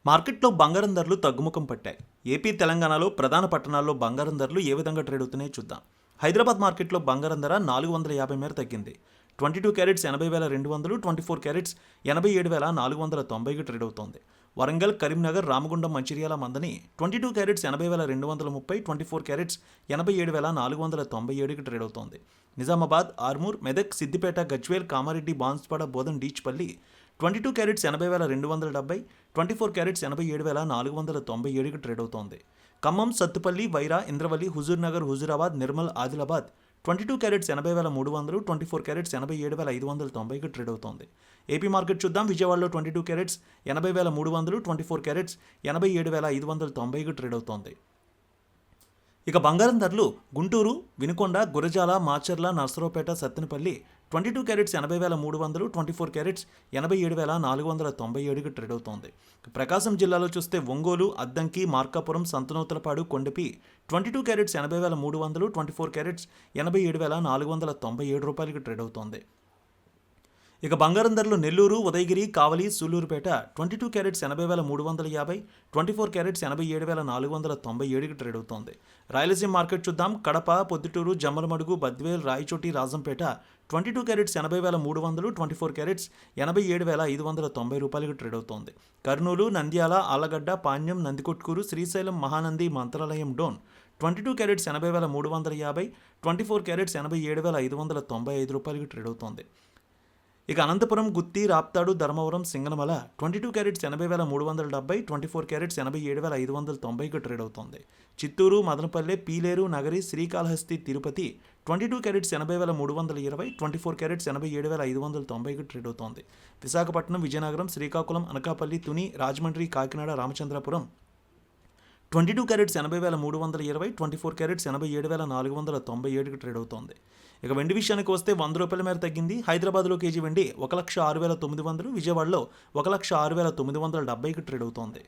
మార్కెట్లో బంగారం ధరలు తగ్గుముఖం పట్టాయి. ఏపీ, తెలంగాణలో ప్రధాన పట్టణాల్లో బంగారం ధరలు ఏ విధంగా ట్రేడ్ అవుతున్నాయో చూద్దాం. హైదరాబాద్ మార్కెట్లో బంగారం ధర 450 మేర తగ్గింది. 22 క్యారెట్స్ 80,200, 24 క్యారెట్స్ 87,490కి ట్రేడ్ అవుతోంది. వరంగల్, కరీంనగర్, రామగుండం, మంచిర్యాల, మందని 22 క్యారెట్స్ 80,230, 24 క్యారెట్స్ 87,497కి ట్రేడ్ అవుతోంది. నిజామాబాద్, ఆర్మూర్, మెదక్, సిద్దిపేట, గజ్వేల్, కామారెడ్డి, బాన్స్వాడ, బోధన్, డీచ్పల్లి 22 క్యారెట్స్ 80,270, 24 క్యారెట్స్ 87,497కి ట్రేడ్ అవుతోంది. Khammam, Sathupalli, Wyra, Indravelli, Huzurnagar, Huzurabad, Nirmal, Adilabad 22 carats 80,300, 24 carats 87,590కి ట్రేడ్ అవుతోంది. ఏపీ మార్కెట్ చూద్దాం. విజయవాడలో 22 క్యారెట్స్ 80,300, 24 క్యారెట్స్ 87,590కి ట్రేడ్ అవుతోంది. ఇక బంగారం ధరలు గుంటూరు, వినుకొండ, గురజాల, మాచర్ల, నర్సరావుపేట, సత్తెనపల్లి 22 క్యారెట్స్ 80,300, 24 క్యారెట్స్ 87,497కి ట్రేడ్ అవుతోంది. ప్రకాశం జిల్లాలో చూస్తే ఒంగోలు, అద్దంకి, మార్కాపురం, సంతనూతలపాడు, కొండపి 22 క్యారెట్స్ 80,300, 24 క్యారెట్స్ 87,497 రూపాయలకి ట్రేడ్ అవుతోంది. ఇక బంగారం ధరలు నెల్లూరు, ఉదయగిరి, కావలి, సూలూరుపేట 22 క్యారెట్స్ 80,350, 24 క్యారెట్స్ 87,497కి ట్రేడ్ అవుతోంది. రాయలసీమ మార్కెట్ చూద్దాం. కడప, పొద్దుటూరు, జమ్మలమడుగు, బద్వేల్, రాయచోటి, రాజంపేట 22 క్యారెట్స్ 80,300, 24 క్యారెట్స్ 87,590 రూపాయలకి ట్రేడ్ అవుతోంది. కర్నూలు, నంద్యాల, ఆలగడ్డ, పాణ్యం, నందికొట్కూరు, శ్రీశైలం, మహానంది, మంత్రాలయం, డోన్ 22 క్యారెట్స్ 80,350, 24 క్యారెట్స్ 87,595 రూపాయలకి ట్రేడ్ అవుతోంది. ఇక అనంతపురం, గుత్తి, రాప్తాడు, ధర్మవరం, సింగనమల 22 క్యారెట్స్ 80,370, 24 క్యారెట్స్ 87,590కి ట్రేడ్ అవుతోంది. చిత్తూరు, మదనపల్లె, పీలేరు, నగరి, శ్రీకాళహస్తి, తిరుపతి 22 క్యారెట్స్ 80,320, 24 క్యారెట్స్ 87,590కి ట్రేడ్ అవుతోంది. విశాఖపట్నం, విజయనగరం, శ్రీకాకుళం, అనకాపల్లి, తుని, రాజమండ్రి, కాకినాడ, రామచంద్రపురం 22 క్యారెట్స్ 80,320, 24 క్యారెట్స్ 87,497కి ట్రేడ్ అవుతోంది. ఇక వెండి విషయానికి వస్తే 100 రూపాయల మేర తగ్గింది. హైదరాబాద్లో కేజీ వెండి 1,06,900, విజయవాడలో 1,06,970కి ట్రేడ్ అవుతోంది.